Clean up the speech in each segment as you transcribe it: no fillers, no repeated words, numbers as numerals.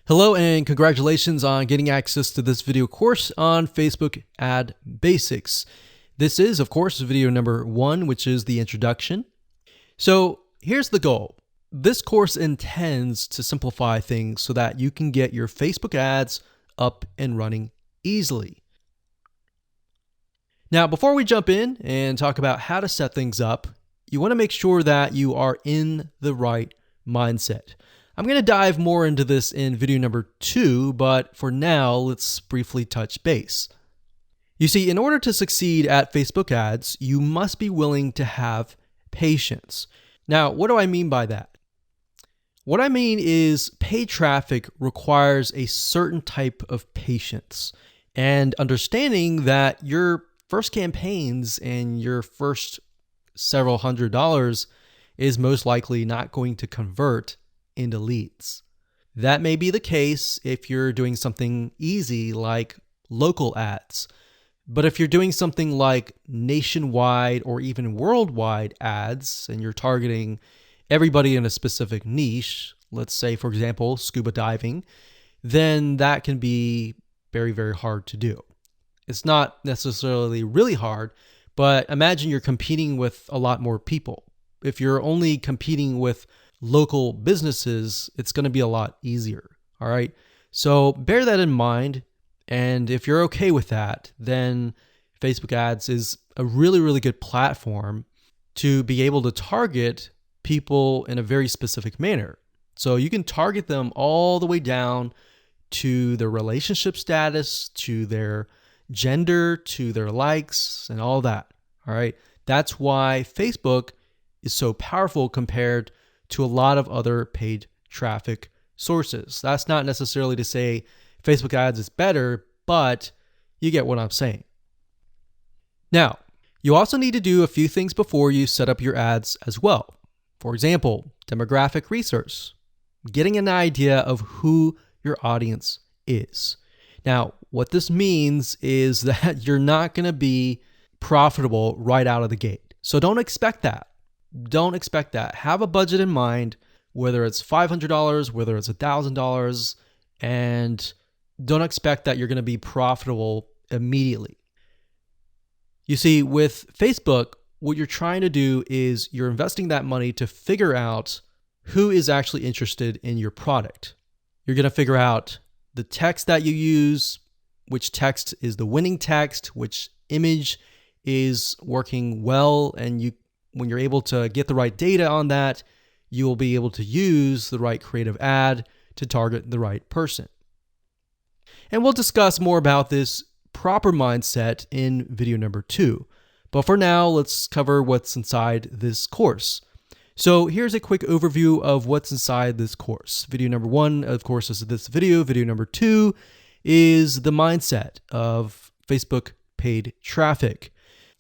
Hello and congratulations on getting access to this video course on Facebook Ad Basics. This is, of course, video number 1, which is the introduction. So here's the goal. This course intends to simplify things so that you can get your Facebook ads up and running easily. Now, before we jump in and talk about how to set things up, you want to make sure that you are in the right mindset. I'm going to dive more into this in video number 2, but for now, let's briefly touch base. You see, in order to succeed at Facebook ads, you must be willing to have patience. Now, what do I mean by that? What I mean is paid traffic requires a certain type of patience and understanding that your first campaigns and your first several $100s is most likely not going to convert into leads. That may be the case if you're doing something easy like local ads. But if you're doing something like nationwide or even worldwide ads and you're targeting everybody in a specific niche, let's say, for example, scuba diving, then that can be very, very hard to do. It's not necessarily really hard, but imagine you're competing with a lot more people. If you're only competing with local businesses, it's going to be a lot easier. All right. So bear that in mind. And if you're okay with that, then Facebook ads is a really, really good platform to be able to target people in a very specific manner. So you can target them all the way down to their relationship status, to their gender, to their likes, and all that. All right. That's why Facebook is so powerful compared to a lot of other paid traffic sources. That's not necessarily to say Facebook ads is better, but you get what I'm saying. Now, you also need to do a few things before you set up your ads as well. For example, demographic research, getting an idea of who your audience is. Now, what this means is that you're not going to be profitable right out of the gate. So don't expect that. Don't expect that. Have a budget in mind, whether it's $500, whether it's $1,000, and don't expect that you're going to be profitable immediately. You see, with Facebook, what you're trying to do is you're investing that money to figure out who is actually interested in your product. You're going to figure out the text that you use, which text is the winning text, which image is working well, and when you're able to get the right data on that, you will be able to use the right creative ad to target the right person. And we'll discuss more about this proper mindset in video number 2. But for now, let's cover what's inside this course. So here's a quick overview of what's inside this course. Video number 1, of course, is this video. Video number 2 is the mindset of Facebook paid traffic.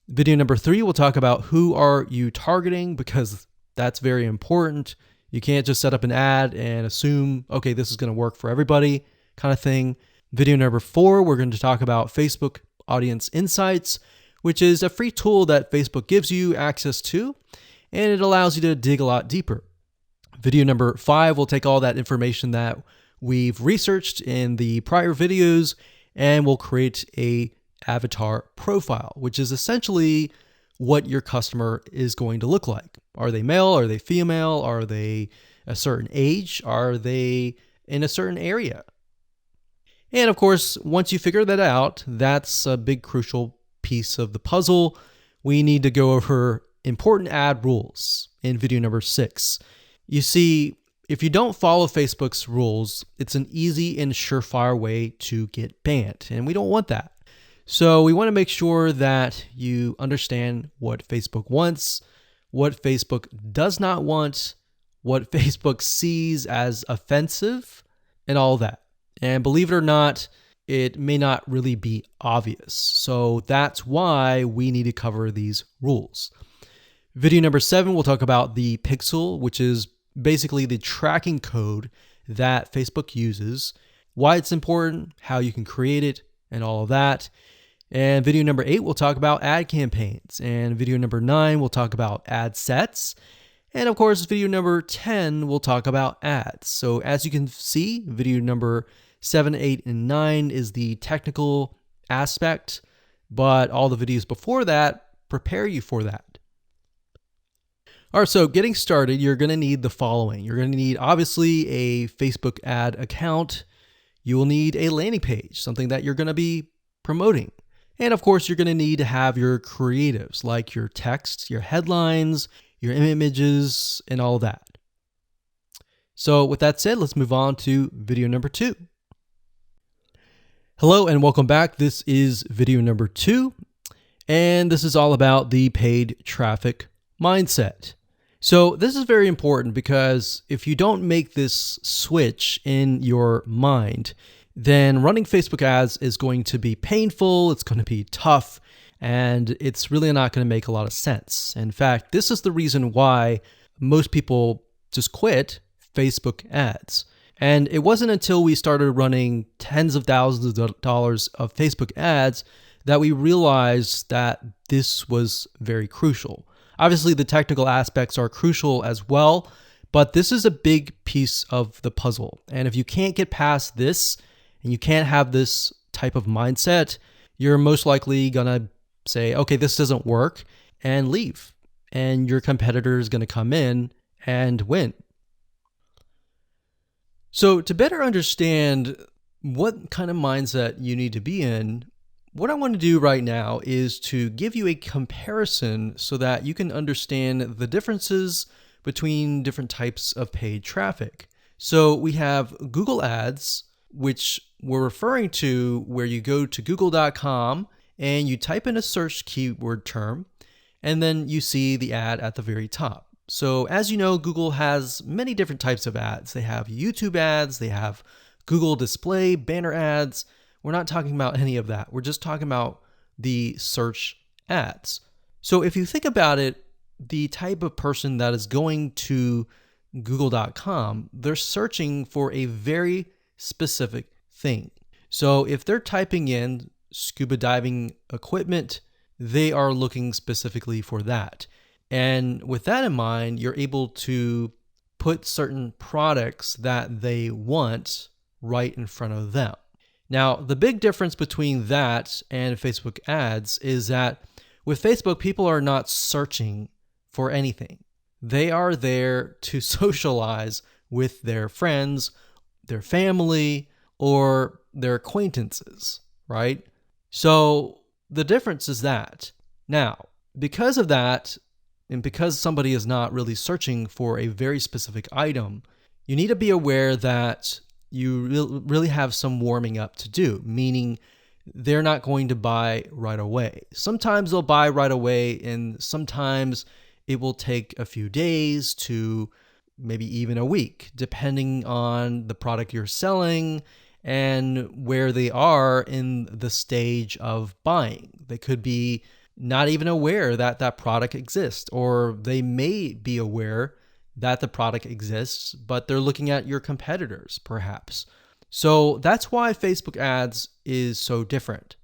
Video number 3, we'll talk about who are you targeting, because that's very important. You can't just set up an ad and assume, okay, this is going to work for everybody kind of thing. Video number 4, we're going to talk about Facebook Audience Insights, which is a free tool that Facebook gives you access to, and it allows you to dig a lot deeper. Video number 5, we'll take all that information that we've researched in the prior videos, and we'll create a avatar profile, which is essentially what your customer is going to look like. Are they male? Are they female? Are they a certain age? Are they in a certain area? And of course, once you figure that out, that's a big crucial piece of the puzzle. We need to go over important ad rules in video number 6. You see, if you don't follow Facebook's rules, it's an easy and surefire way to get banned, and we don't want that. So we want to make sure that you understand what Facebook wants, what Facebook does not want, what Facebook sees as offensive, and all that. And believe it or not, it may not really be obvious. So that's why we need to cover these rules. Video number 7, we'll talk about the pixel, which is basically the tracking code that Facebook uses, why it's important, how you can create it, and all of that. And video number 8, we'll talk about ad campaigns. And video number 9, we'll talk about ad sets. And of course, video number 10 will talk about ads. So as you can see, video number 7, 8, and 9 is the technical aspect, but all the videos before that prepare you for that. All right, so getting started, you're going to need the following. You're going to need, obviously, a Facebook ad account. You will need a landing page, something that you're going to be promoting. And of course, you're going to need to have your creatives, like your text, your headlines, your images, and all that. So with that said, let's move on to video number 2. Hello and welcome back. This is video number 2, and this is all about the paid traffic mindset. So this is very important because if you don't make this switch in your mind, then running Facebook ads is going to be painful, it's going to be tough, and it's really not going to make a lot of sense. In fact, this is the reason why most people just quit Facebook ads. And it wasn't until we started running tens of thousands of dollars of Facebook ads that we realized that this was very crucial. Obviously, the technical aspects are crucial as well, but this is a big piece of the puzzle. And if you can't get past this and you can't have this type of mindset, you're most likely going to say, okay, this doesn't work, and leave. And your competitor is going to come in and win. So to better understand what kind of mindset you need to be in, what I want to do right now is to give you a comparison so that you can understand the differences between different types of paid traffic. So we have Google Ads, which we're referring to where you go to google.com and you type in a search keyword term, and then you see the ad at the very top. So as you know, Google has many different types of ads. They have YouTube ads, they have Google display, banner ads. We're not talking about any of that. We're just talking about the search ads. So if you think about it, the type of person that is going to google.com, they're searching for a very specific thing. So if they're typing in scuba diving equipment, they are looking specifically for that. And with that in mind, you're able to put certain products that they want right in front of them. Now, the big difference between that and Facebook ads is that with Facebook, people are not searching for anything. They are there to socialize with their friends, their family, or their acquaintances, right? So the difference is that. Now, because of that, and because somebody is not really searching for a very specific item, you need to be aware that you really have some warming up to do, meaning they're not going to buy right away. Sometimes they'll buy right away, and sometimes it will take a few days to maybe even a week, depending on the product you're selling and where they are in the stage of buying. They could be not even aware that that product exists, or they may be aware that the product exists, but they're looking at your competitors, perhaps. So that's why Facebook ads is so different.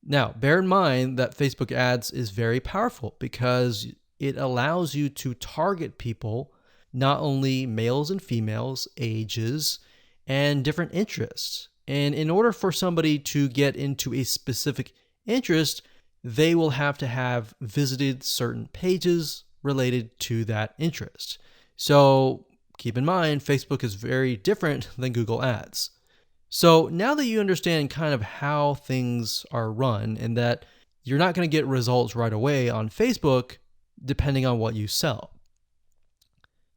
Now, bear in mind that Facebook ads is very powerful because it allows you to target people, not only males and females, ages, and different interests. And in order for somebody to get into a specific interest, they will have to have visited certain pages related to that interest. So keep in mind, Facebook is very different than Google Ads. So now that you understand kind of how things are run and that you're not going to get results right away on Facebook, depending on what you sell.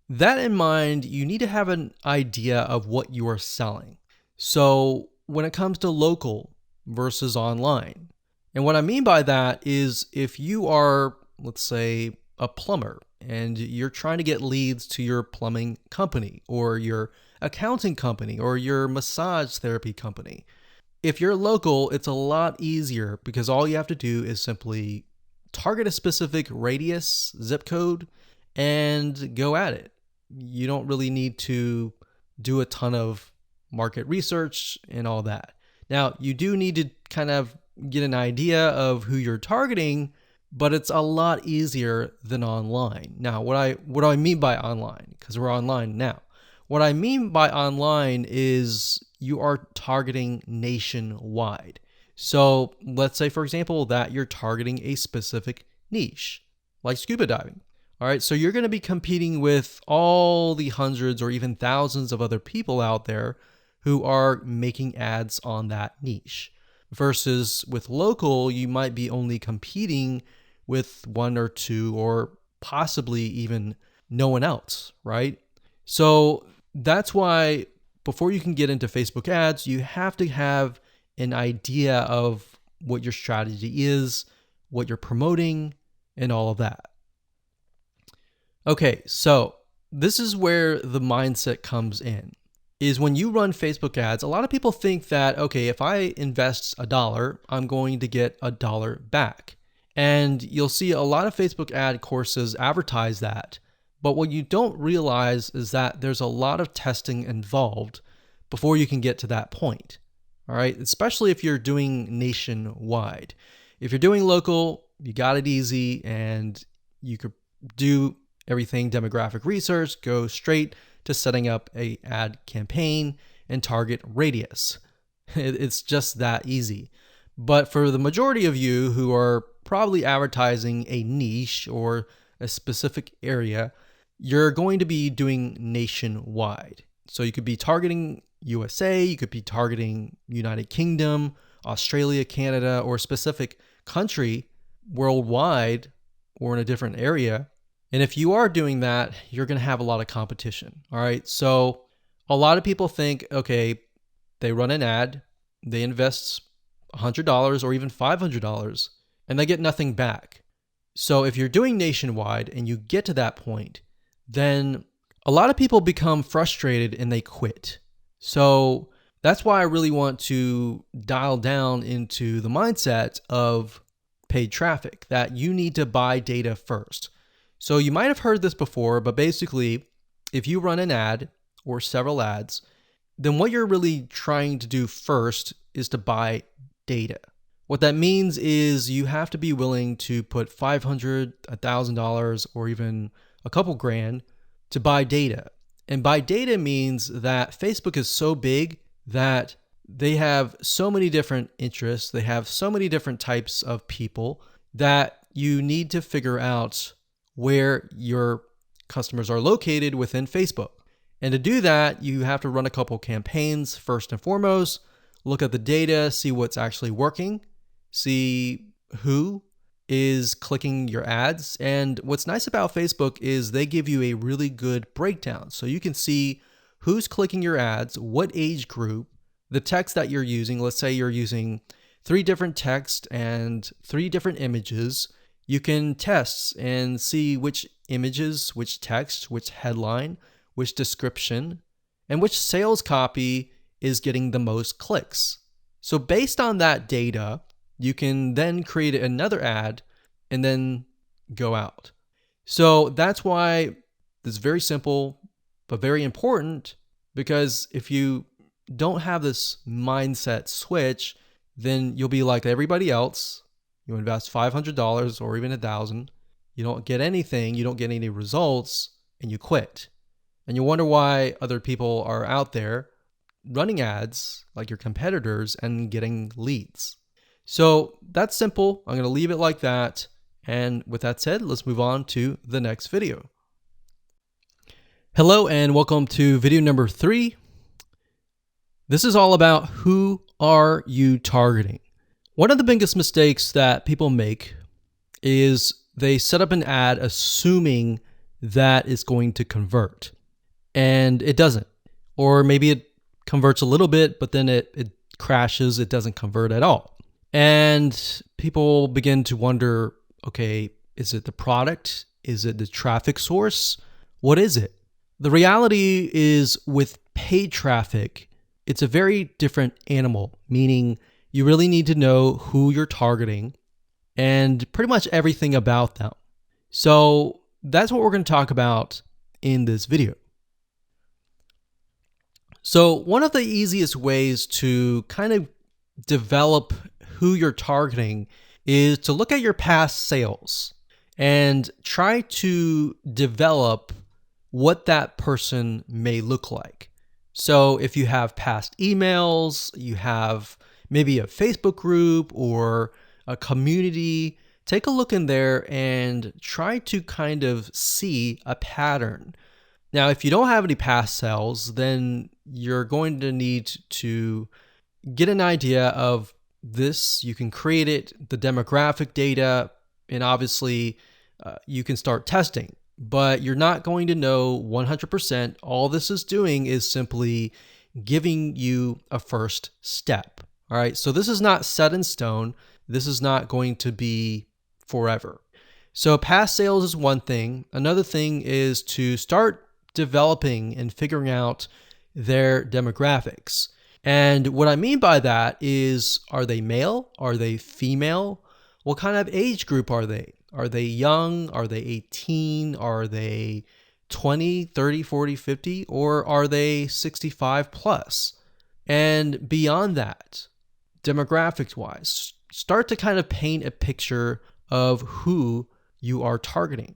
That in mind, you need to have an idea of what you are selling. So when it comes to local versus online, and what I mean by that is if you are, let's say, a plumber and you're trying to get leads to your plumbing company or your accounting company or your massage therapy company. If you're local, it's a lot easier because all you have to do is simply target a specific radius, zip code, and go at it. You don't really need to do a ton of market research and all that. Now, you do need to kind of get an idea of who you're targeting, but it's a lot easier than online. Now, what do I mean by online? Because we're online now. What I mean by online is you are targeting nationwide. So let's say, for example, that you're targeting a specific niche, like scuba diving. All right, so you're going to be competing with all the hundreds or even thousands of other people out there who are making ads on that niche. Versus with local, you might be only competing with one or two or possibly even no one else, right? So that's why before you can get into Facebook ads, you have to have an idea of what your strategy is, what you're promoting, and all of that. Okay, so this is where the mindset comes in. Is when you run Facebook ads, a lot of people think that, okay, if I invest $1, I'm going to get $1 back. And you'll see a lot of Facebook ad courses advertise that. But what you don't realize is that there's a lot of testing involved before you can get to that point. All right, especially if you're doing nationwide. If you're doing local, you got it easy and you could do everything demographic research, go straight to setting up a ad campaign and target radius. It's just that easy. But for the majority of you who are probably advertising a niche or a specific area, you're going to be doing nationwide. So you could be targeting USA, you could be targeting United Kingdom, Australia, Canada, or a specific country worldwide or in a different area. And if you are doing that, you're going to have a lot of competition. All right. So a lot of people think, okay, they run an ad, they invest $100 or even $500 and they get nothing back. So if you're doing nationwide and you get to that point, then a lot of people become frustrated and they quit. So that's why I really want to dial down into the mindset of paid traffic, that you need to buy data first. So you might have heard this before, but basically, if you run an ad or several ads, then what you're really trying to do first is to buy data. What that means is you have to be willing to put $500, $1,000, or even a couple grand to buy data. And buy data means that Facebook is so big that they have so many different interests, they have so many different types of people that you need to figure out where your customers are located within Facebook. And to do that, you have to run a couple campaigns first and foremost, look at the data, see what's actually working, see who is clicking your ads. And what's nice about Facebook is they give you a really good breakdown. So you can see who's clicking your ads, what age group, the text that you're using. Let's say you're using 3 different texts and 3 different images. You can test and see which images, which text, which headline, which description, and which sales copy is getting the most clicks. So based on that data, you can then create another ad and then go out. So that's why this is very simple, but very important, because if you don't have this mindset switch, then you'll be like everybody else. You invest $500 or even $1,000. You don't get anything. You don't get any results and you quit. And you wonder why other people are out there running ads like your competitors and getting leads. So that's simple. I'm going to leave it like that. And with that said, let's move on to the next video. Hello and welcome to video number 3. This is all about who are you targeting. One of the biggest mistakes that people make is they set up an ad assuming that it's going to convert, and it doesn't. Or maybe it converts a little bit, but then it crashes, it doesn't convert at all. And people begin to wonder, okay, is it the product? Is it the traffic source? What is it? The reality is with paid traffic, it's a very different animal, meaning you really need to know who you're targeting and pretty much everything about them. So that's what we're going to talk about in this video. So one of the easiest ways to kind of develop who you're targeting is to look at your past sales and try to develop what that person may look like. So if you have past emails, you have maybe a Facebook group or a community, take a look in there and try to kind of see a pattern. Now, if you don't have any past sales, then you're going to need to get an idea of this. You can create it, the demographic data, and obviously you can start testing, but you're not going to know 100%. All this is doing is simply giving you a first step. All right. So this is not set in stone. This is not going to be forever. So past sales is one thing. Another thing is to start developing and figuring out their demographics. And what I mean by that is, are they male? Are they female? What kind of age group are they? Are they young? Are they 18? Are they 20, 30, 40, 50? Or are they 65 plus? And beyond that, demographics wise, start to kind of paint a picture of who you are targeting.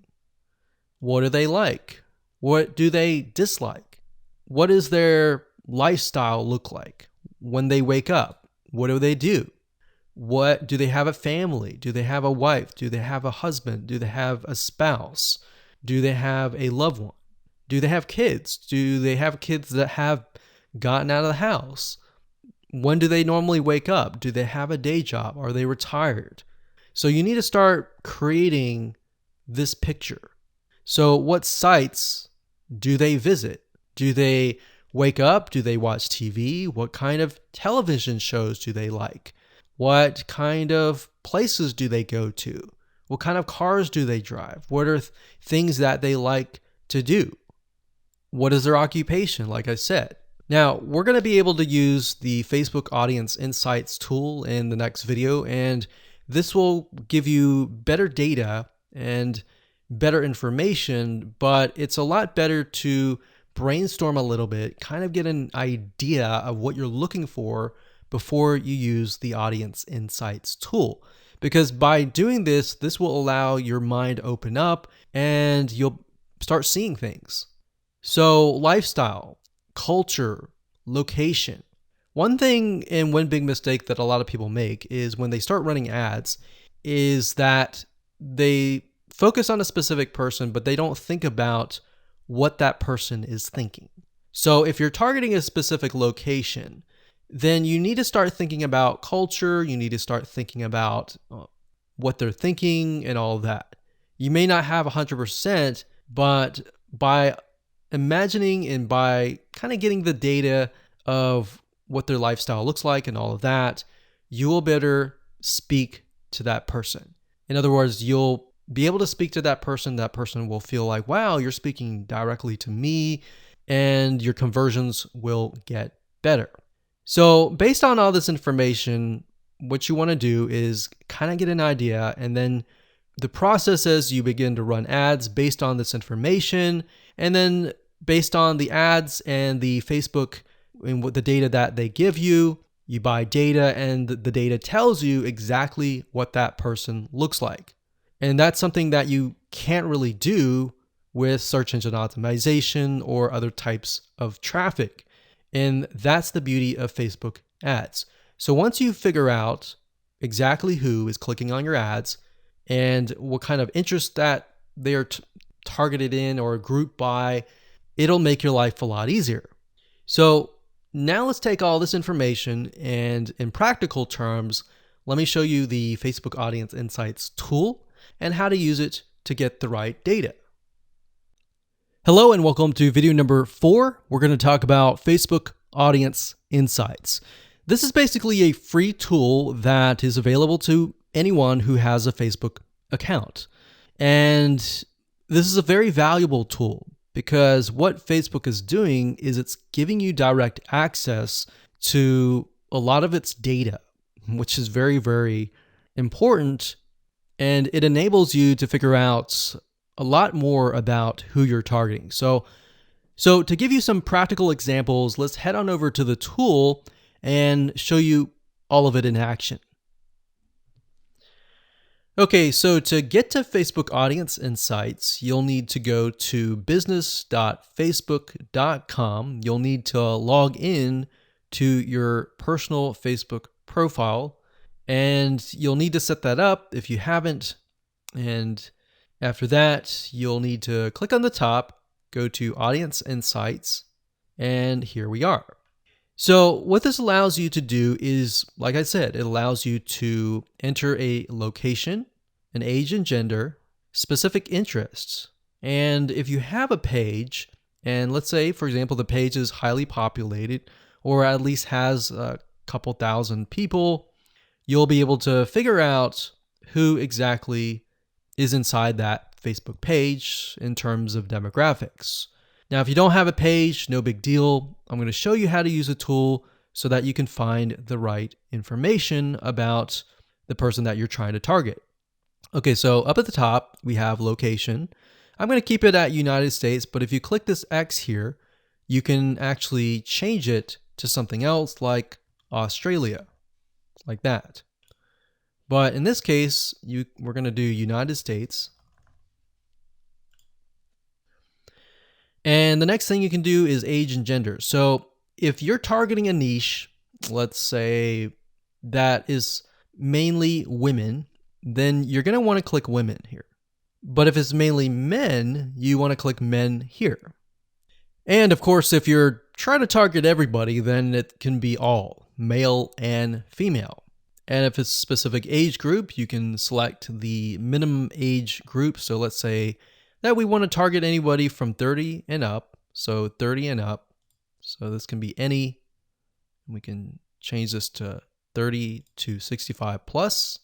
What do they like? What do they dislike? What does their lifestyle look like when they wake up? What do they do? What do they have a family? Do they have a wife? Do they have a husband? Do they have a spouse? Do they have a loved one? Do they have kids? Do they have kids that have gotten out of the house? When do they normally wake up? Do they have a day job? Are they retired? So you need to start creating this picture. So what sites do they visit? Do they wake up? Do they watch TV? What kind of television shows do they like? What kind of places do they go to? What kind of cars do they drive? What are things that they like to do? What is their occupation, like I said? Now, we're going to be able to use the Facebook Audience Insights tool in the next video, and this will give you better data and better information, but it's a lot better to brainstorm a little bit, kind of get an idea of what you're looking for before you use the Audience Insights tool. Because by doing this, this will allow your mind to open up and you'll start seeing things. So lifestyle, culture, location. One thing and one big mistake that a lot of people make is when they start running ads is that they focus on a specific person, but they don't think about what that person is thinking. So if you're targeting a specific location, then you need to start thinking about culture. You need to start thinking about what they're thinking and all of that. You may not have 100%, but by imagining and by kind of getting the data of what their lifestyle looks like and all of that, you will better speak to that person. In other words, you'll be able to speak to that person. That person will feel like, wow, you're speaking directly to me, and your conversions will get better. So based on all this information, what you want to do is kind of get an idea, and then the process is you begin to run ads based on this information, and then based on the ads and the Facebook and what the data that they give you, you buy data, and the data tells you exactly what that person looks like. And that's something that you can't really do with search engine optimization or other types of traffic. And that's the beauty of Facebook ads. So once you figure out exactly who is clicking on your ads and what kind of interest that they are targeted in or grouped by, it'll make your life a lot easier. So now let's take all this information and in practical terms, let me show you the Facebook Audience Insights tool and how to use it to get the right data. Hello and welcome to video number 4. We're going to talk about Facebook Audience Insights. This is basically a free tool that is available to anyone who has a Facebook account. And this is a very valuable tool because what Facebook is doing is it's giving you direct access to a lot of its data, which is very, very important. And it enables you to figure out a lot more about who you're targeting. So to give you some practical examples, let's head on over to the tool and show you all of it in action. Okay, so to get to Facebook Audience Insights, you'll need to go to business.facebook.com. You'll need to log in to your personal Facebook profile, and you'll need to set that up if you haven't. And after that, you'll need to click on the top, go to Audience Insights, and here we are. So what this allows you to do is, like I said, it allows you to enter a location, an age and gender, specific interests. And if you have a page, and let's say, for example, the page is highly populated or at least has a couple thousand people, you'll be able to figure out who exactly is inside that Facebook page in terms of demographics. Now, if you don't have a page, no big deal. I'm going to show you how to use a tool so that you can find the right information about the person that you're trying to target. Okay, so up at the top, we have location. I'm going to keep it at United States, but if you click this X here, you can actually change it to something else like Australia, like that. But in this case, we're going to do United States. And the next thing you can do is age and gender. So if you're targeting a niche, let's say that is mainly women, then you're going to want to click women here. But if it's mainly men, you want to click men here. And of course, if you're trying to target everybody, then it can be all, male and female. And if it's a specific age group, you can select the minimum age group. So let's say that we want to target anybody from 30 and up. So 30 and up. So this can be any. We can change this to 30 to 65 plus.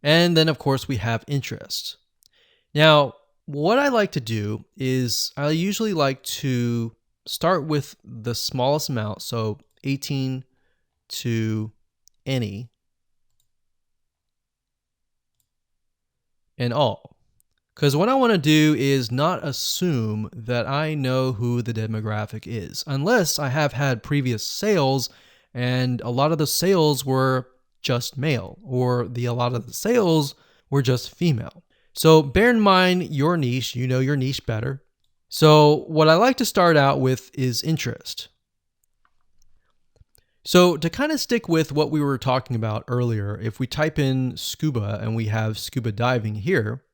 And then, of course, we have interest. Now, what I like to do is I usually like to start with the smallest amount. So 18 to any and all. Because what I want to do is not assume that I know who the demographic is, unless I have had previous sales and a lot of the sales were just male, or a lot of the sales were just female. So bear in mind your niche, you know your niche better. So what I like to start out with is interest. So to kind of stick with what we were talking about earlier, if we type in scuba and we have scuba diving here,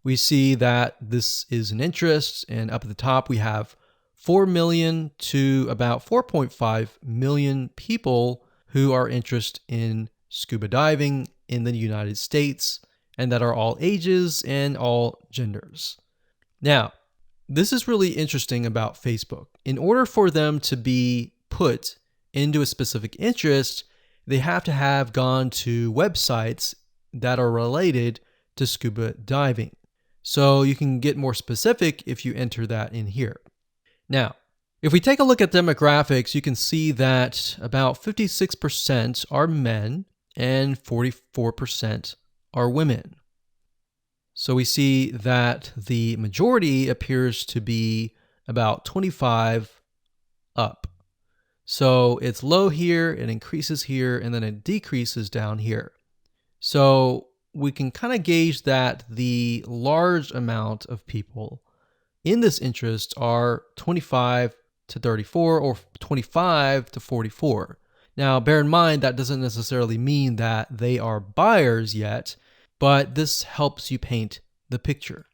we see that this is an interest, and up at the top we have 4 million to about 4.5 million people who are interested in scuba diving in the United States, and that are all ages and all genders. Now, this is really interesting about Facebook. In order for them to be put into a specific interest, they have to have gone to websites that are related to scuba diving. So you can get more specific if you enter that in here. Now, if we take a look at demographics, you can see that about 56% are men and 44% are women. So we see that the majority appears to be about 25 up. So it's low here, it increases here, and then it decreases down here. So we can kind of gauge that the large amount of people in this interest are 25 to 34 or 25 to 44. Now, bear in mind that doesn't necessarily mean that they are buyers yet, but this helps you paint the picture.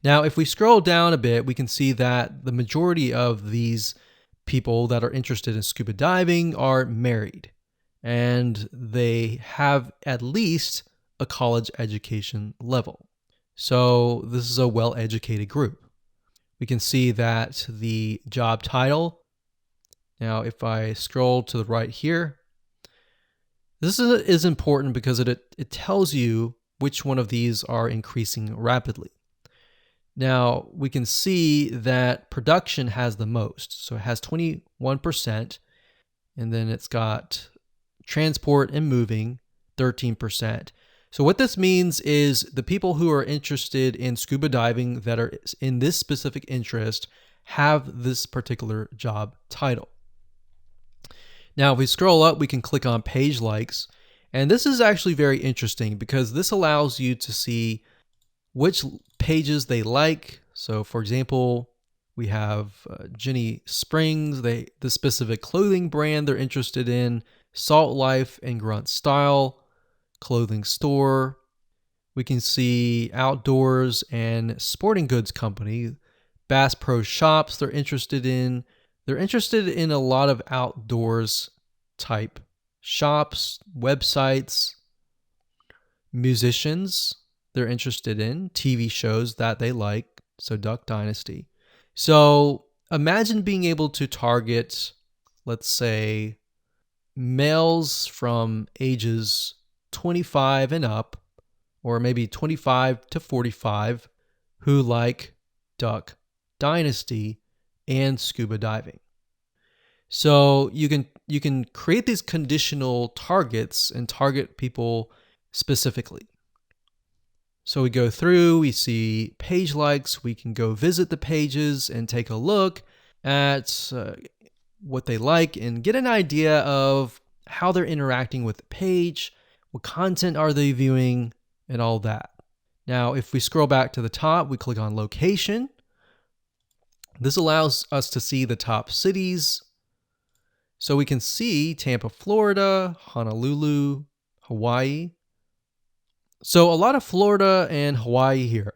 Now, if we scroll down a bit, we can see that the majority of these people that are interested in scuba diving are married, and they have at least a college education level. So this is a well-educated group. We can see that the job title, now if I scroll to the right here, this is important because it tells you which one of these are increasing rapidly. Now we can see that production has the most. So it has 21%, and then it's got transport and moving 13%. So what this means is the people who are interested in scuba diving that are in this specific interest have this particular job title. Now, if we scroll up, we can click on page likes, And this is actually very interesting because this allows you to see which pages they like. So for example, we have Jenny Springs, the specific clothing brand they're interested in, Salt Life and Grunt Style, clothing store. We can see Outdoors and Sporting Goods Company, Bass Pro Shops they're interested in. They're interested in a lot of outdoors type shops, websites, musicians they're interested in, TV shows that they like, so Duck Dynasty. So imagine being able to target, let's say, males from ages 25 and up, or maybe 25 to 45, who like Duck Dynasty and scuba diving. So you can create these conditional targets and target people specifically. So we go through, we see page likes, we can go visit the pages and take a look at what they like and get an idea of how they're interacting with the page, what content are they viewing, and all that. Now, if we scroll back to the top, we click on location. This allows us to see the top cities. So we can see Tampa, Florida, Honolulu, Hawaii. So a lot of Florida and Hawaii here,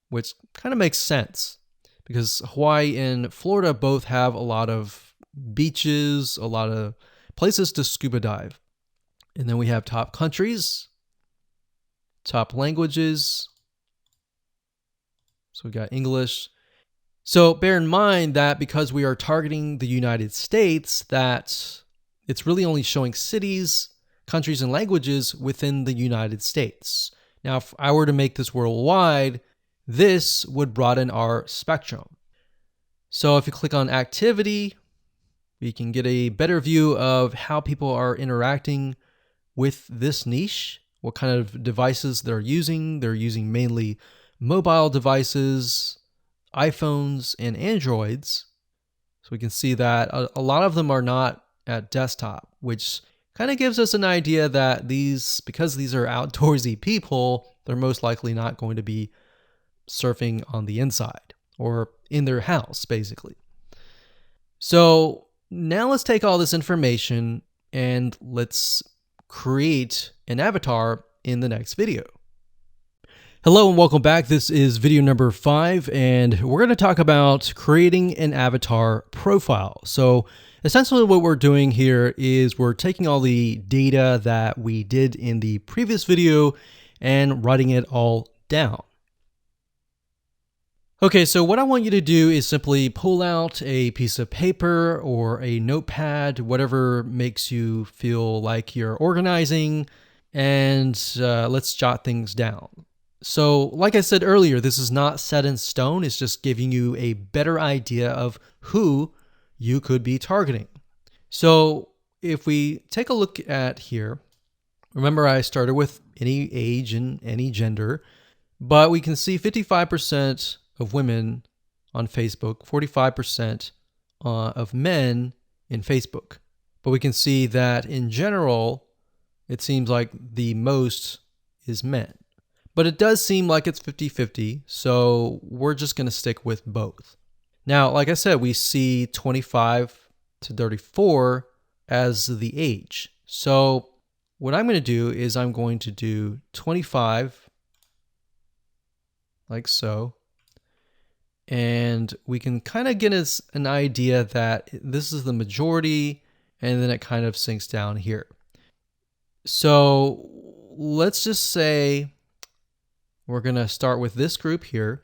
which kind of makes sense because Hawaii and Florida both have a lot of beaches, a lot of places to scuba dive. And then we have top countries, top languages. So we got English. So bear in mind that because we are targeting the United States, that it's really only showing cities, countries, and languages within the United States. Now, if I were to make this worldwide, this would broaden our spectrum. So if you click on activity, we can get a better view of how people are interacting with this niche, what kind of devices they're using. They're using mainly mobile devices, iPhones, and Androids. So we can see that a lot of them are not at desktop, which kind of gives us an idea that because these are outdoorsy people, they're most likely not going to be surfing on the inside or in their house, basically. So now let's take all this information and let's create an avatar in the next video. Hello and welcome back. This is video number 5, and we're going to talk about creating an avatar profile. So essentially what we're doing here is we're taking all the data that we did in the previous video and writing it all down. Okay, so what I want you to do is simply pull out a piece of paper or a notepad, whatever makes you feel like you're organizing, and let's jot things down. So like I said earlier, this is not set in stone. It's just giving you a better idea of who you could be targeting. So if we take a look at here, remember I started with any age and any gender, but we can see 55% of women on Facebook, 45% of men in Facebook. But we can see that in general, it seems like the most is men. But it does seem like it's 50-50, so we're just going to stick with both. Now, like I said, we see 25 to 34 as the age. So what I'm going to do is I'm going to do 25, like so. And we can kind of get us an idea that this is the majority, and then it kind of sinks down here. So let's just say we're going to start with this group here.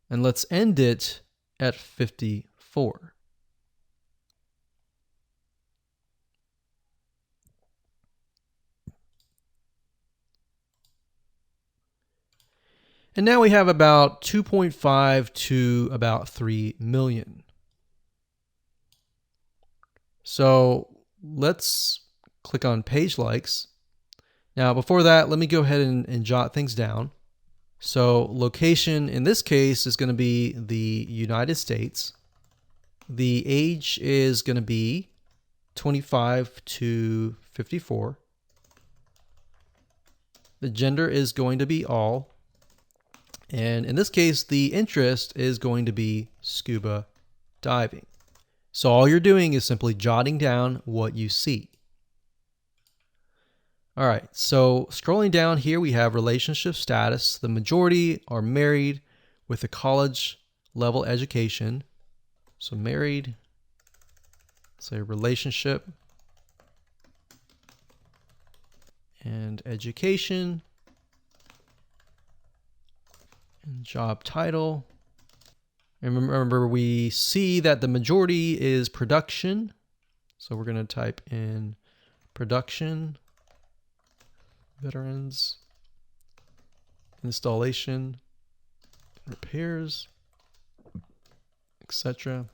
And let's end it at 54. And now we have about 2.5 to about 3 million. So let's click on page likes. Now before that, let me go ahead and jot things down. So location in this case is going to be the United States. The age is going to be 25 to 54. The gender is going to be all. And in this case, the interest is going to be scuba diving. So all you're doing is simply jotting down what you see. All right, so scrolling down here, we have relationship status. The majority are married with a college level education. So married, say relationship, and education, and job title. And remember, we see that the majority is production. So we're going to type in production, veterans, installation, repairs, etc.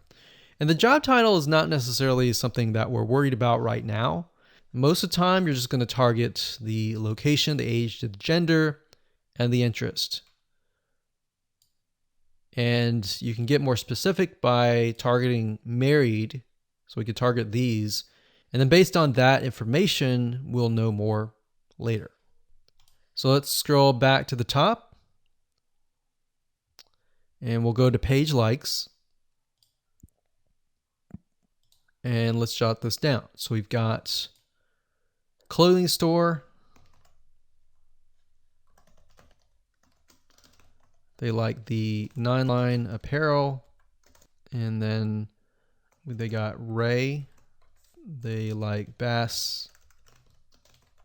And the job title is not necessarily something that we're worried about right now. Most of the time, you're just going to target the location, the age, the gender, and the interest. And you can get more specific by targeting married. So we could target these. And then based on that information, we'll know more later. So let's scroll back to the top. And we'll go to page likes. And let's jot this down. So we've got clothing store. They like the 9-line apparel. And then they got Ray. They like Bass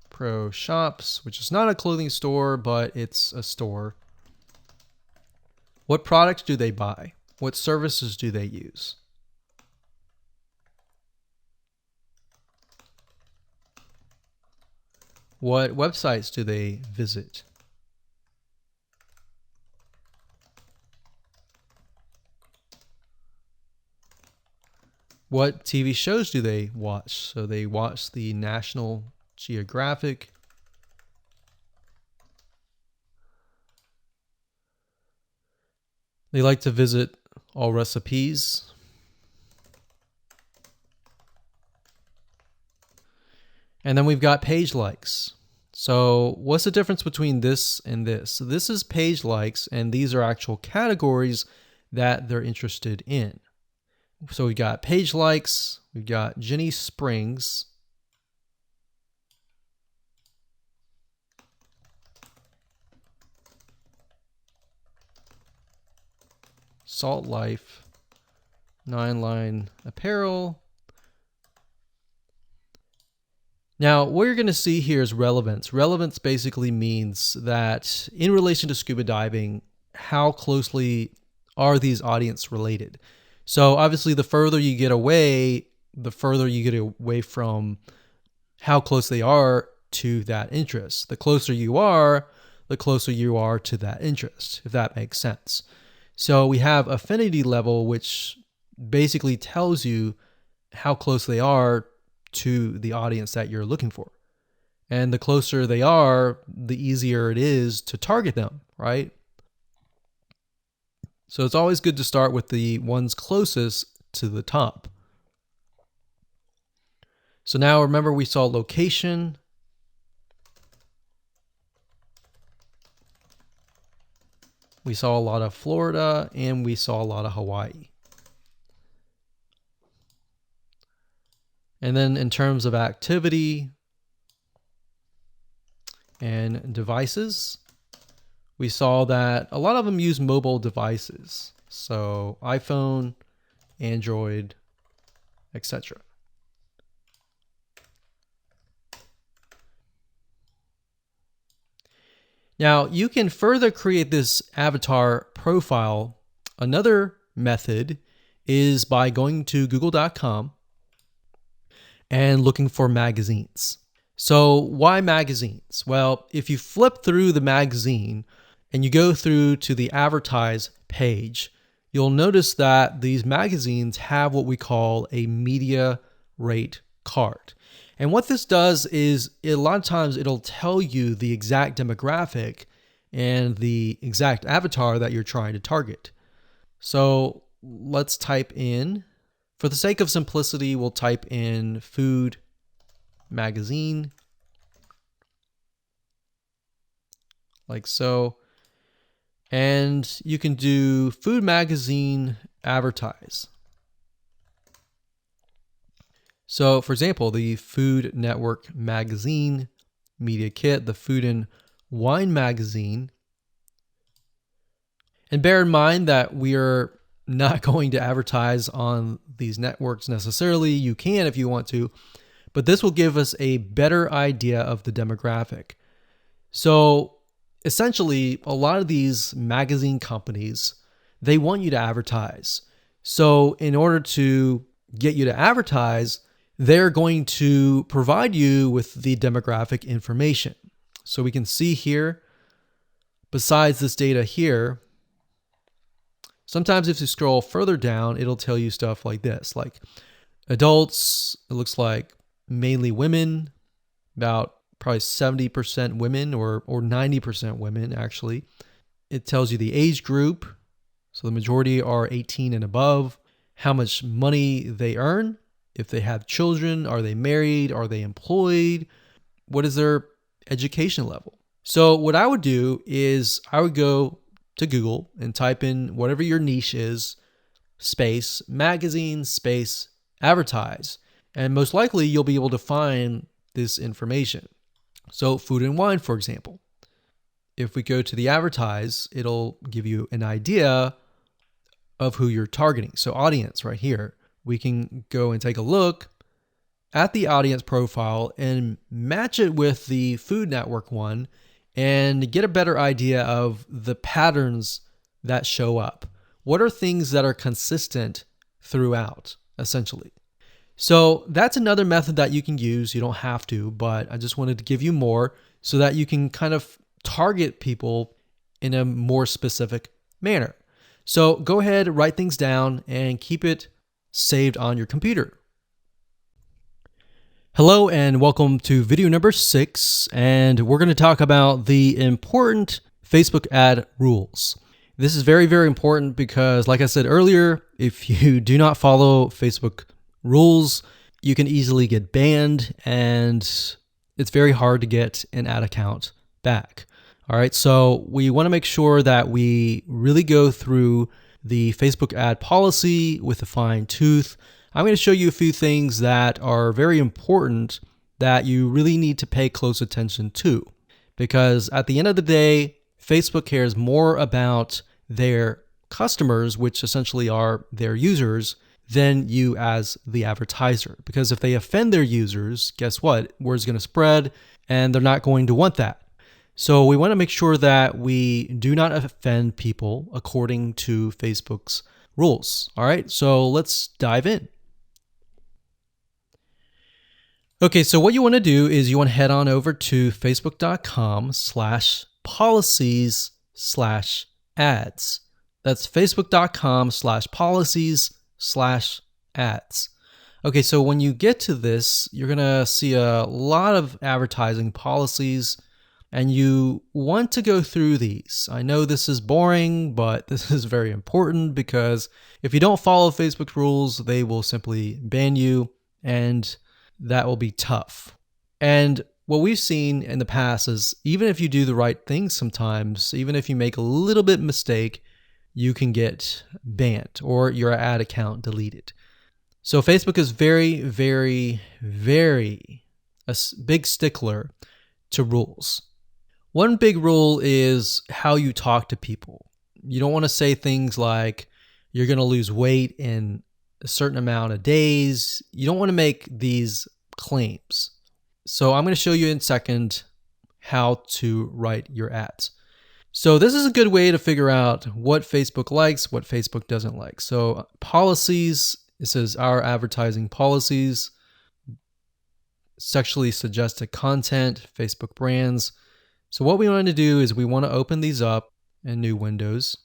Pro Shops, which is not a clothing store, but it's a store. What products do they buy? What services do they use? What websites do they visit? What TV shows do they watch? So they watch the National Geographic. They like to visit All Recipes. And then we've got page likes. So what's the difference between this and this? So this is page likes, and these are actual categories that they're interested in. So we've got page likes, we've got Jenny Springs, Salt Life, 9-line apparel. Now, what you're going to see here is relevance. Relevance basically means that in relation to scuba diving, how closely are these audience related? So obviously, the further you get away, the further you get away from how close they are to that interest. The closer you are to that interest, if that makes sense. So we have affinity level, which basically tells you how close they are to the audience that you're looking for. And the closer they are, the easier it is to target them, right? So it's always good to start with the ones closest to the top. So now remember, we saw location. We saw a lot of Florida, and we saw a lot of Hawaii. And then in terms of activity and devices, we saw that a lot of them use mobile devices. So iPhone, Android, etc. Now, you can further create this avatar profile. Another method is by going to google.com and looking for magazines. So why magazines? Well, if you flip through the magazine and you go through to the advertise page, you'll notice that these magazines have what we call a media rate card. And what this does is a lot of times it'll tell you the exact demographic and the exact avatar that you're trying to target. So let's type in For the sake of simplicity, we'll type in food magazine, like so. And you can do food magazine advertise. So for example, the Food Network magazine media kit, the Food and Wine magazine. And bear in mind that we are not going to advertise on these networks necessarily. You can if you want to, but this will give us a better idea of the demographic. So essentially, a lot of these magazine companies, they want you to advertise. So in order to get you to advertise, they're going to provide you with the demographic information. So we can see here, besides this data here, sometimes if you scroll further down, it'll tell you stuff like this, like adults, it looks like mainly women, about probably 70% women or 90% women actually. It tells you the age group. So the majority are 18 and above, how much money they earn, if they have children, are they married, are they employed, what is their education level. So what I would do is I would go to Google and type in whatever your niche is, space, magazine, space, advertise. And most likely you'll be able to find this information. So food and wine, for example. If we go to the advertise, it'll give you an idea of who you're targeting. So audience right here, we can go and take a look at the audience profile and match it with the Food Network one and get a better idea of the patterns that show up. What are things that are consistent throughout, essentially? So that's another method that you can use. You don't have to, but I just wanted to give you more so that you can kind of target people in a more specific manner. So go ahead, write things down, and keep it saved on your computer. Hello and welcome to video number 6, and we're going to talk about the important Facebook ad rules. This is very, very important because, like I said earlier, if you do not follow Facebook rules, you can easily get banned, and it's very hard to get an ad account back. All right, so we want to make sure that we really go through the Facebook ad policy with a fine tooth. I'm going to show you a few things that are very important that you really need to pay close attention to, because at the end of the day, Facebook cares more about their customers, which essentially are their users, than you as the advertiser. Because if they offend their users, guess what? Word's going to spread and they're not going to want that. So we want to make sure that we do not offend people according to Facebook's rules. All right, so let's dive in. Okay, so what you want to do is you want to head on over to facebook.com/policies/ads. That's facebook.com/policies/ads. Okay, so when you get to this, you're going to see a lot of advertising policies, and you want to go through these. I know this is boring, but this is very important because if you don't follow Facebook rules, they will simply ban you, and that will be tough. And what we've seen in the past is even if you do the right thing sometimes, even if you make a little bit mistake, you can get banned or your ad account deleted. So Facebook is very, very, very a big stickler to rules. One big rule is how you talk to people. You don't want to say things like you're going to lose weight in a certain amount of days. You don't want to make these claims. So I'm going to show you in a second how to write your ads. So this is a good way to figure out what Facebook likes, what Facebook doesn't like. So policies, it says our advertising policies, sexually suggested content, Facebook brands. So what we want to do is we want to open these up in new windows.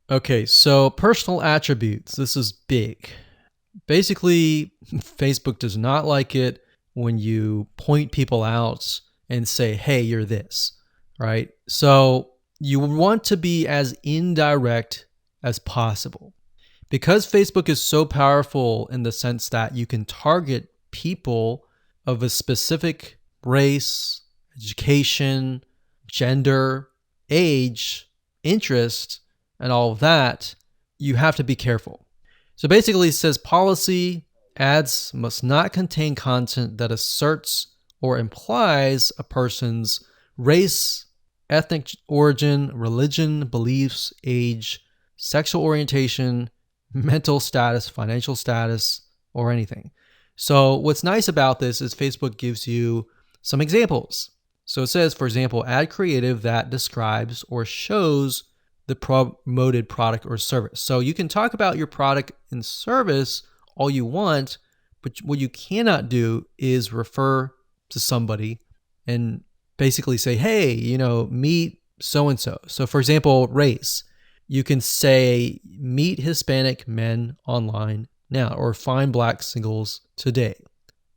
Okay, so personal attributes. This is big. Basically, Facebook does not like it when you point people out and say, hey, you're this, right? So you want to be as indirect as possible. Because Facebook is so powerful in the sense that you can target people of a specific race, education, gender, age, interest, and all of that, you have to be careful. So basically it says policy, ads must not contain content that asserts or implies a person's race, ethnic origin, religion, beliefs, age, sexual orientation, mental status, financial status, or anything. So what's nice about this is Facebook gives you some examples. So it says, for example, add creative that describes or shows the promoted product or service. So you can talk about your product and service all you want, but what you cannot do is refer to somebody and basically say, hey, meet so-and-so. So for example, race. You can say, meet Hispanic men online now, or find black singles today.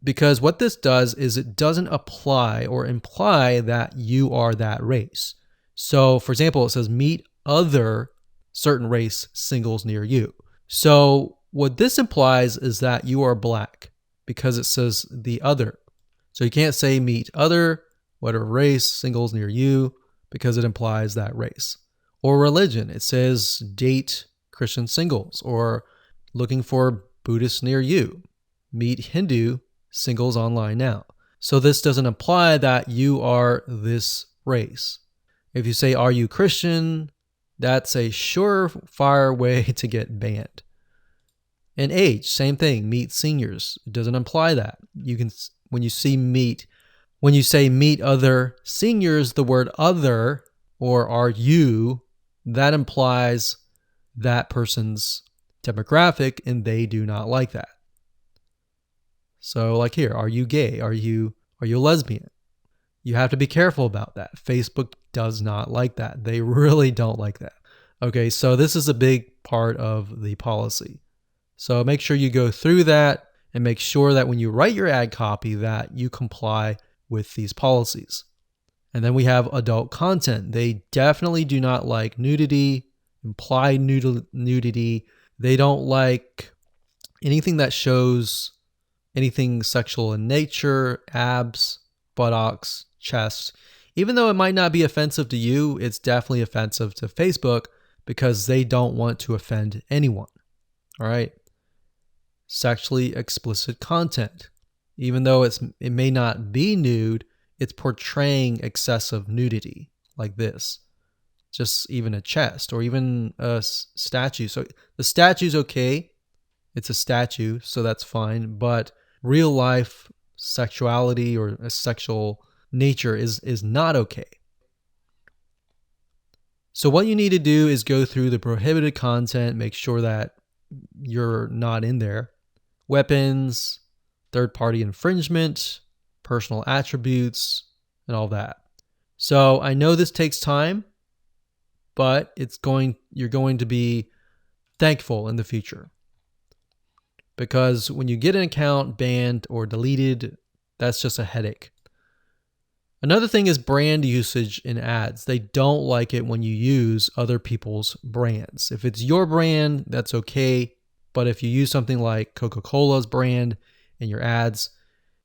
Because what this does is it doesn't apply or imply that you are that race. So for example, it says, meet other certain race singles near you. So what this implies is that you are black because it says the other. So you can't say meet other, whatever race, singles near you, because it implies that race. Or religion. It says date Christian singles, or looking for Buddhists near you. Meet Hindu singles online now. So this doesn't imply that you are this race. If you say, are you Christian? That's a surefire way to get banned. And age, same thing. Meet seniors. It doesn't imply that. You can, when you say meet other seniors, the word other or are you, that implies that person's demographic, and they do not like that. So like here, are you gay? Are you a lesbian? You have to be careful about that. Facebook does not like that. They really don't like that. Okay, so this is a big part of the policy. So make sure you go through that and make sure that when you write your ad copy that you comply with these policies. And then we have adult content. They definitely do not like nudity, implied nudity. They don't like anything that shows anything sexual in nature, abs, buttocks, chest. Even though it might not be offensive to you, it's definitely offensive to Facebook because they don't want to offend anyone. All right. Sexually explicit content. Even though it may not be nude, it's portraying excessive nudity like this. Just even a chest or even a statue. So the statue's okay. It's a statue, so that's fine. But real life sexuality or a sexual nature is not okay. So what you need to do is go through the prohibited content, make sure that you're not in there. Weapons, third-party infringement, personal attributes, and all that. So I know this takes time, but you're going to be thankful in the future. Because when you get an account banned or deleted, that's just a headache. Another thing is brand usage in ads. They don't like it when you use other people's brands. If it's your brand, that's okay. But if you use something like Coca-Cola's brand in your ads,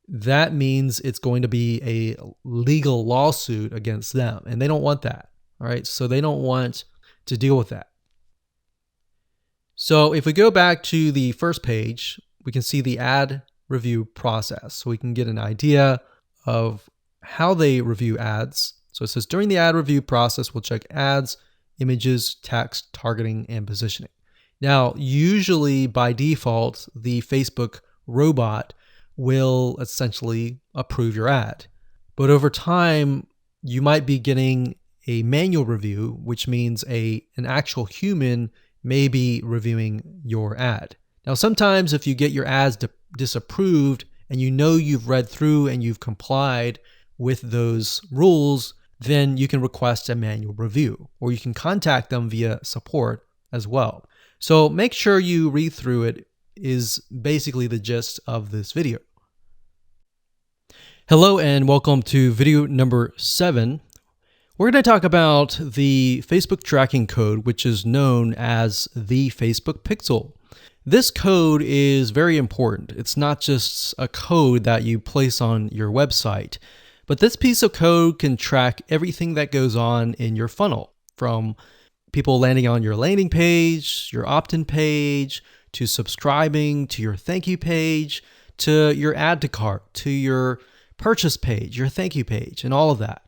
that means it's going to be a legal lawsuit against them. And they don't want that. All right. So they don't want to deal with that. So if we go back to the first page, we can see the ad review process. So we can get an idea of how they review ads. So it says during the ad review process, we'll check ads, images, text, targeting, and positioning. Now, usually by default, the Facebook robot will essentially approve your ad. But over time, you might be getting a manual review, which means an actual human may be reviewing your ad. Now, sometimes if you get your ads disapproved and you know you've read through and you've complied with those rules, then you can request a manual review, or you can contact them via support as well. So make sure you read through it is basically the gist of this video. Hello and welcome to video number 7. We're going to talk about the Facebook tracking code, which is known as the Facebook Pixel. This code is very important. It's not just a code that you place on your website, but this piece of code can track everything that goes on in your funnel, from people landing on your landing page, your opt-in page, to subscribing, to your thank you page, to your add to cart, to your purchase page, your thank you page, and all of that.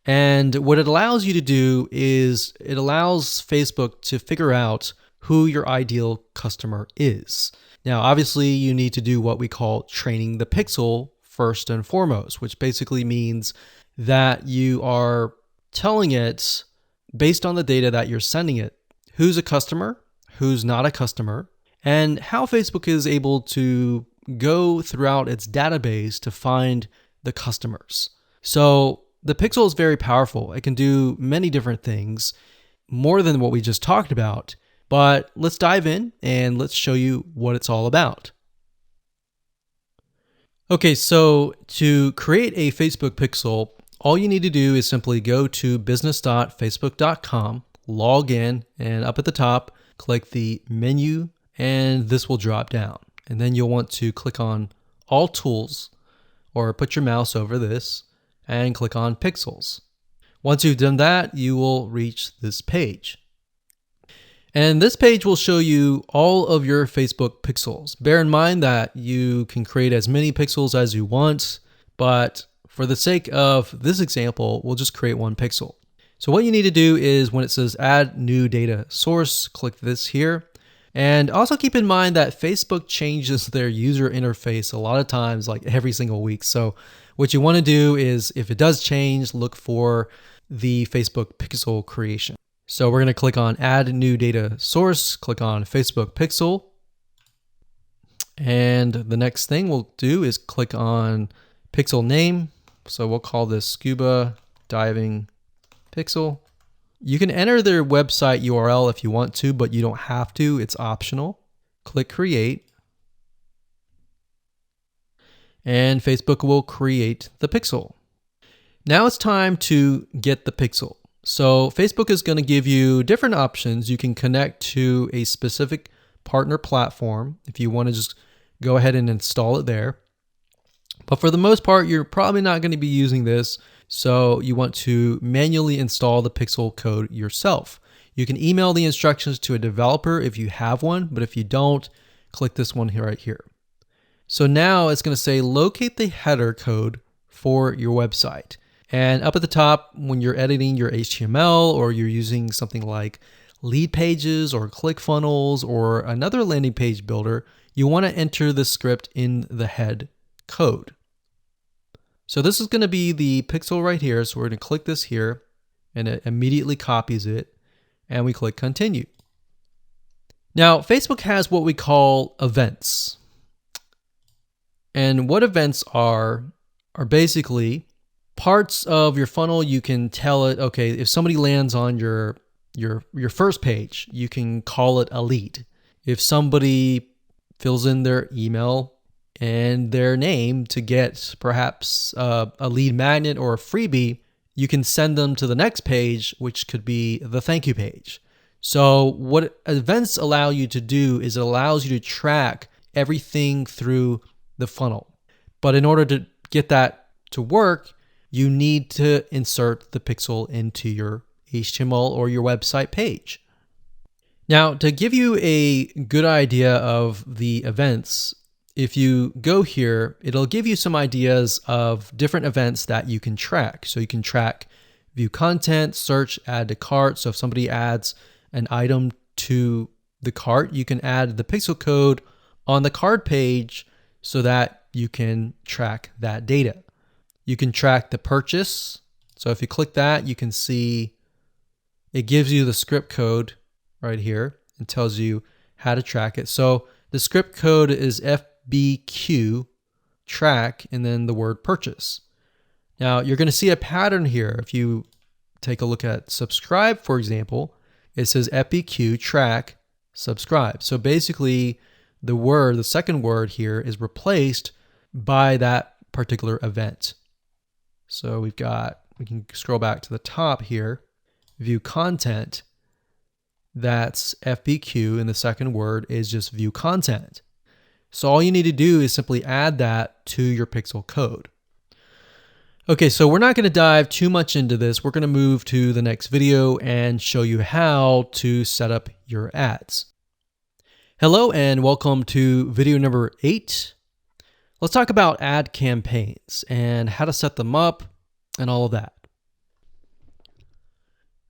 And what it allows you to do is it allows Facebook to figure out who your ideal customer is. Now, obviously, you need to do what we call training the pixel first and foremost, which basically means that you are telling it, based on the data that you're sending it, who's a customer, who's not a customer, and how Facebook is able to go throughout its database to find the customers. So the pixel is very powerful. It can do many different things, more than what we just talked about. But let's dive in and let's show you what it's all about. Okay, so to create a Facebook pixel, all you need to do is simply go to business.facebook.com, log in, and up at the top, click the menu, and this will drop down. And then you'll want to click on All Tools, or put your mouse over this, and click on Pixels. Once you've done that, you will reach this page. And this page will show you all of your Facebook pixels. Bear in mind that you can create as many pixels as you want, but for the sake of this example, we'll just create one pixel. So what you need to do is when it says add new data source, click this here. And also keep in mind that Facebook changes their user interface a lot of times, like every single week. So what you want to do is, if it does change, look for the Facebook pixel creation. So we're going to click on add new data source, click on Facebook pixel. And the next thing we'll do is click on pixel name. So we'll call this scuba diving pixel. You can enter their website URL if you want to, but you don't have to. It's optional. Click create. And Facebook will create the pixel. Now it's time to get the pixel. So Facebook is going to give you different options. You can connect to a specific partner platform if you want to just go ahead and install it there. But for the most part, you're probably not going to be using this. So you want to manually install the pixel code yourself. You can email the instructions to a developer if you have one, but if you don't, click this one here right here. So now it's going to say locate the header code for your website. And up at the top, when you're editing your HTML or you're using something like lead pages or ClickFunnels or another landing page builder, you want to enter the script in the head code. So this is going to be the pixel right here. So we're going to click this here and it immediately copies it and we click continue. Now, Facebook has what we call events. And what events are basically parts of your funnel. You can tell it, okay, if somebody lands on your first page, you can call it a lead. If somebody fills in their email and their name to get perhaps a lead magnet or a freebie, you can send them to the next page, which could be the thank you page. So what events allow you to do is it allows you to track everything through the funnel. But in order to get that to work, you need to insert the pixel into your HTML or your website page. Now, to give you a good idea of the events, if you go here, it'll give you some ideas of different events that you can track. So you can track view content, search, add to cart. So if somebody adds an item to the cart, you can add the pixel code on the cart page so that you can track that data. You can track the purchase. So if you click that, you can see it gives you the script code right here and tells you how to track it. So the script code is FBQ track and then the word purchase. Now you're going to see a pattern here. If you take a look at subscribe, for example, it says FBQ track subscribe. So basically the second word here is replaced by that particular event. So we've got we can scroll back to the top here, view content. That's FBQ, and the second word is just view content. So all you need to do is simply add that to your Pixel code. Okay, so we're not going to dive too much into this. We're going to move to the next video and show you how to set up your ads. Hello and welcome to video number 8. Let's talk about ad campaigns and how to set them up and all of that.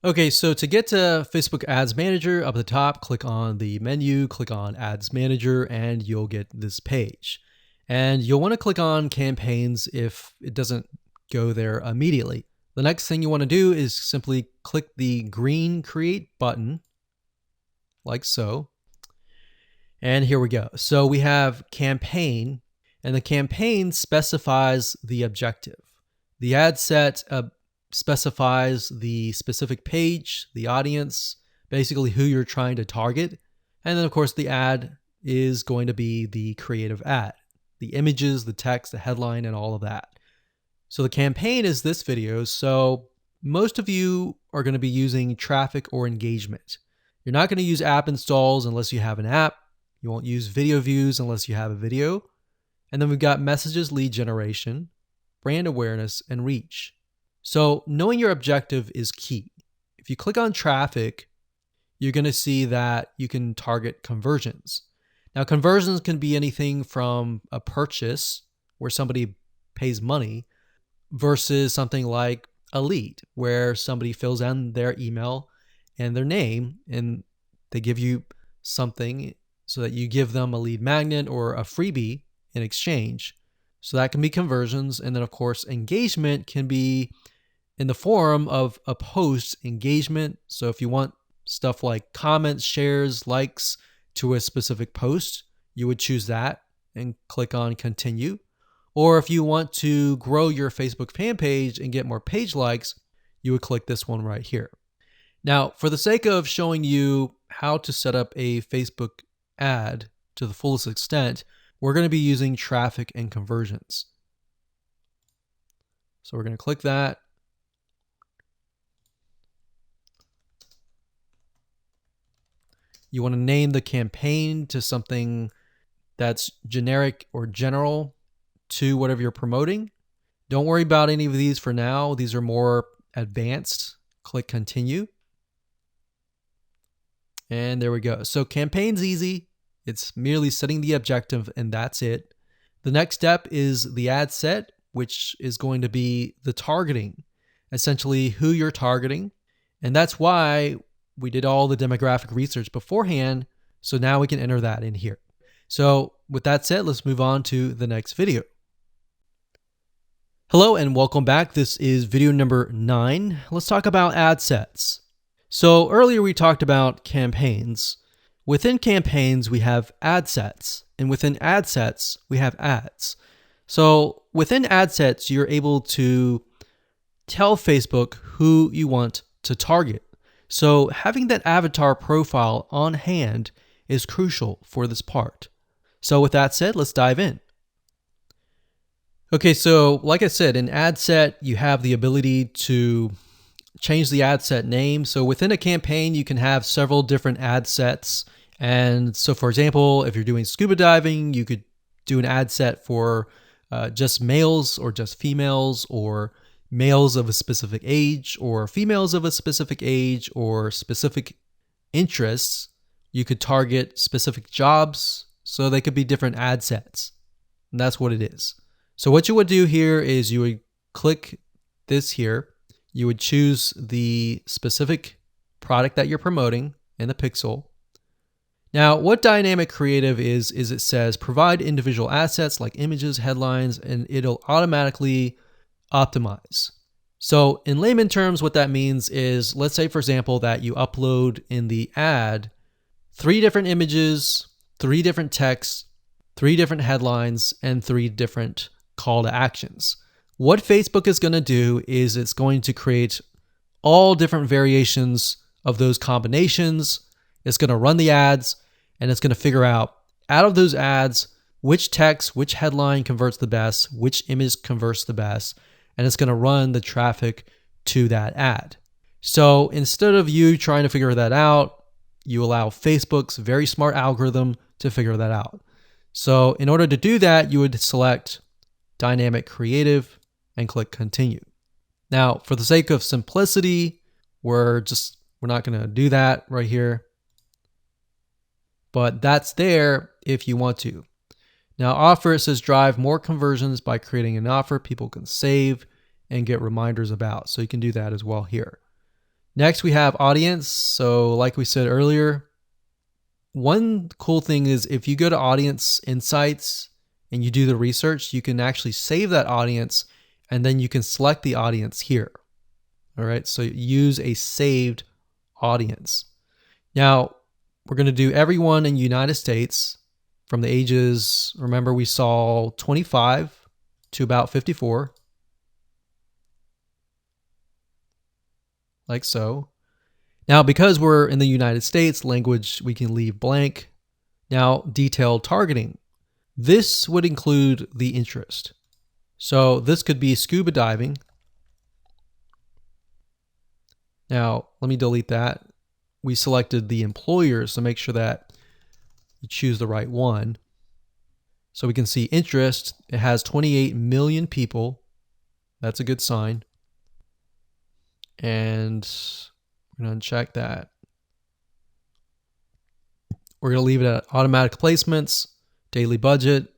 Okay, so to get to Facebook Ads Manager, up at the top, click on the menu, click on Ads Manager, and you'll get this page. And you'll want to click on campaigns if it doesn't go there immediately. The next thing you want to do is simply click the green Create button, like so. And here we go. So we have campaign, and the campaign specifies the objective. The ad set specifies the specific page, the audience, basically who you're trying to target. And then of course the ad is going to be the creative ad, the images, the text, the headline, and all of that. So the campaign is this video. So most of you are going to be using traffic or engagement. You're not going to use app installs unless you have an app. You won't use video views unless you have a video. And then we've got messages, lead generation, brand awareness, and reach. So knowing your objective is key. If you click on traffic, you're going to see that you can target conversions. Now, conversions can be anything from a purchase where somebody pays money versus something like a lead where somebody fills in their email and their name and they give you something so that you give them a lead magnet or a freebie in exchange. So that can be conversions. And then of course, engagement can be in the form of a post engagement. So if you want stuff like comments, shares, likes to a specific post, you would choose that and click on continue. Or if you want to grow your Facebook fan page and get more page likes, you would click this one right here. Now, for the sake of showing you how to set up a Facebook ad to the fullest extent, we're going to be using traffic and conversions. So we're going to click that. You want to name the campaign to something that's generic or general to whatever you're promoting. Don't worry about any of these for now. These are more advanced. Click continue. And there we go. So campaign's easy. It's merely setting the objective and that's it. The next step is the ad set, which is going to be the targeting, essentially who you're targeting. And that's why we did all the demographic research beforehand. So now we can enter that in here. So with that said, let's move on to the next video. Hello and welcome back. This is video number 9. Let's talk about ad sets. So earlier we talked about campaigns. Within campaigns, we have ad sets, and within ad sets, we have ads. So within ad sets, you're able to tell Facebook who you want to target. So having that avatar profile on hand is crucial for this part. So with that said, let's dive in. Okay, so like I said, in ad set, you have the ability to change the ad set name. So within a campaign, you can have several different ad sets. And so for example, if you're doing scuba diving, you could do an ad set for just males or just females, or males of a specific age or females of a specific age or specific interests. You could target specific jobs. So they could be different ad sets. And that's what it is. So what you would do here is you would click this here. You would choose the specific product that you're promoting in the pixel. Now, what Dynamic Creative is it says provide individual assets like images, headlines, and it'll automatically optimize. So in layman terms, what that means is, let's say, for example, that you upload in the ad 3 different images, 3 different texts, 3 different headlines, and 3 different call to actions. What Facebook is going to do is it's going to create all different variations of those combinations. It's going to run the ads, and it's going to figure out of those ads, which text, which headline converts the best, which image converts the best, and it's going to run the traffic to that ad. So instead of you trying to figure that out, you allow Facebook's very smart algorithm to figure that out. So in order to do that, you would select Dynamic Creative and click Continue. Now, for the sake of simplicity, we're not going to do that right here. But that's there if you want to. Now, offer, it says drive more conversions by creating an offer people can save and get reminders about. So you can do that as well here. Next, we have audience. So like we said earlier, one cool thing is if you go to Audience Insights and you do the research, you can actually save that audience and then you can select the audience here. All right, so use a saved audience. Now, we're going to do everyone in the United States from the ages, remember we saw 25 to about 54. Like so. Now, because we're in the United States, language we can leave blank. Now, detailed targeting. This would include the interest. So this could be scuba diving. Now, let me delete that. We selected the employer, so make sure that you choose the right one. So we can see interest. It has 28 million people. That's a good sign. And we're going to uncheck that. We're going to leave it at automatic placements, daily budget,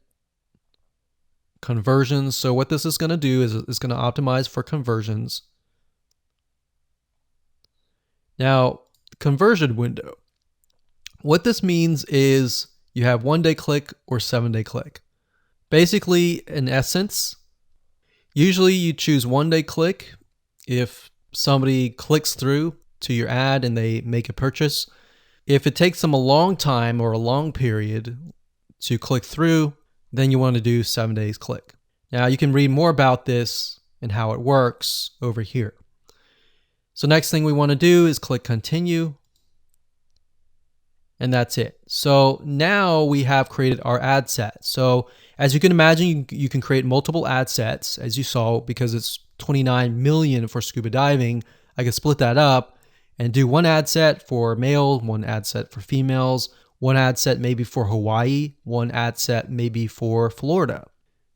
conversions. So what this is going to do is it's going to optimize for conversions. Now, conversion window. What this means is you have 1-day click or 7-day click. Basically, in essence, usually you choose 1-day click if somebody clicks through to your ad and they make a purchase. If it takes them a long time or a long period to click through, then you want to do 7 days click. Now you can read more about this and how it works over here. So next thing we want to do is click continue. And that's it. So now we have created our ad set. So as you can imagine, you can create multiple ad sets, as you saw, because it's 29 million for scuba diving. I can split that up and do one ad set for male, one ad set for females, one ad set maybe for Hawaii, one ad set maybe for Florida.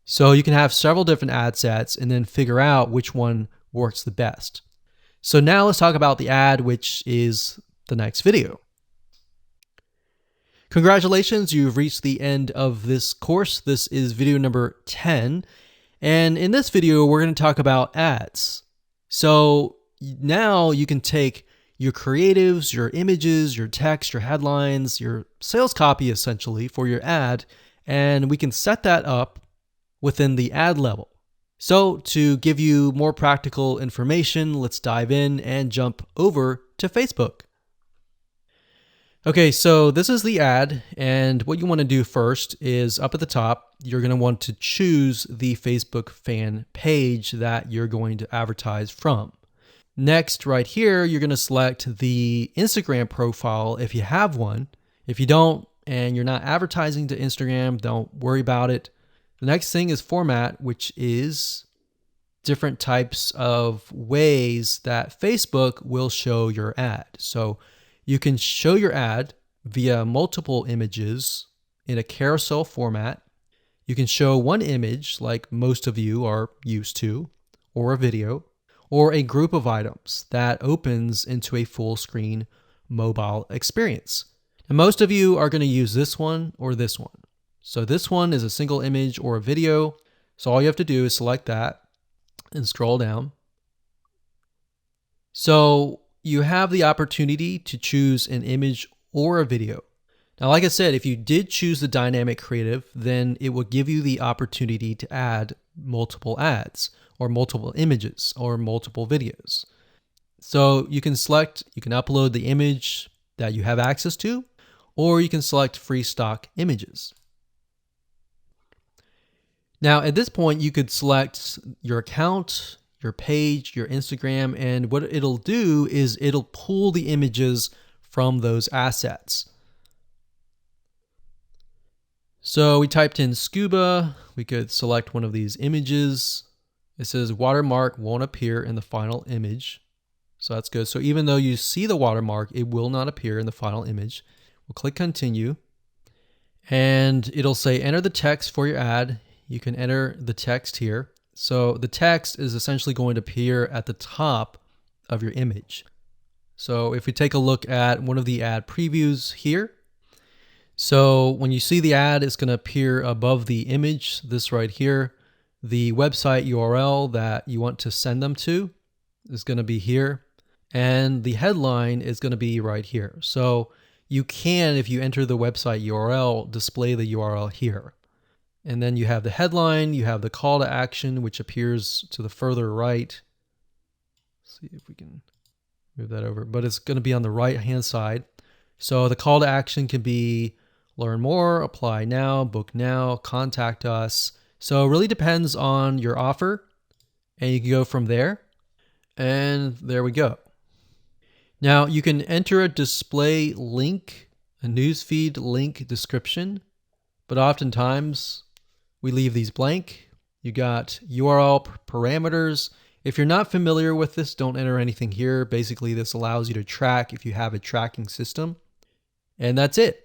So you can have several different ad sets and then figure out which one works the best. So now let's talk about the ad, which is the next video. Congratulations, you've reached the end of this course. This is video number 10. And in this video, we're going to talk about ads. So now you can take your creatives, your images, your text, your headlines, your sales copy essentially for your ad, and we can set that up within the ad level. So to give you more practical information, let's dive in and jump over to Facebook. Okay, so this is the ad, and what you want to do first is up at the top, you're going to want to choose the Facebook fan page that you're going to advertise from. Next, right here, you're going to select the Instagram profile if you have one. If you don't, and you're not advertising to Instagram, don't worry about it. The next thing is format, which is different types of ways that Facebook will show your ad. So you can show your ad via multiple images in a carousel format. You can show one image like most of you are used to, or a video, or a group of items that opens into a full screen mobile experience. And most of you are going to use this one or this one. So this one is a single image or a video. So all you have to do is select that and scroll down. So you have the opportunity to choose an image or a video. Now, like I said, if you did choose the dynamic creative, then it will give you the opportunity to add multiple ads or multiple images or multiple videos. So you can select, you can upload the image that you have access to, or you can select free stock images. Now, at this point, you could select your account, your page, your Instagram, and what it'll do is it'll pull the images from those assets. So we typed in scuba, we could select one of these images, It says watermark won't appear in the final image. So that's good. So even though you see the watermark, it will not appear in the final image. We'll click continue and it'll say enter the text for your ad. You can enter the text here. So the text is essentially going to appear at the top of your image. So if we take a look at one of the ad previews here, so when you see the ad, it's going to appear above the image, this right here. The website URL that you want to send them to is going to be here. And the headline is going to be right here. So you can, if you enter the website URL, display the URL here. And then you have the headline, you have the call to action, which appears to the further right. Let's see if we can move that over, but it's going to be on the right-hand side. So the call to action can be learn more, apply now, book now, contact us. So it really depends on your offer, and you can go from there. And there we go. Now you can enter a display link, a newsfeed link description, but oftentimes we leave these blank. You got URL parameters. If you're not familiar with this, don't enter anything here. Basically, this allows you to track if you have a tracking system. And that's it.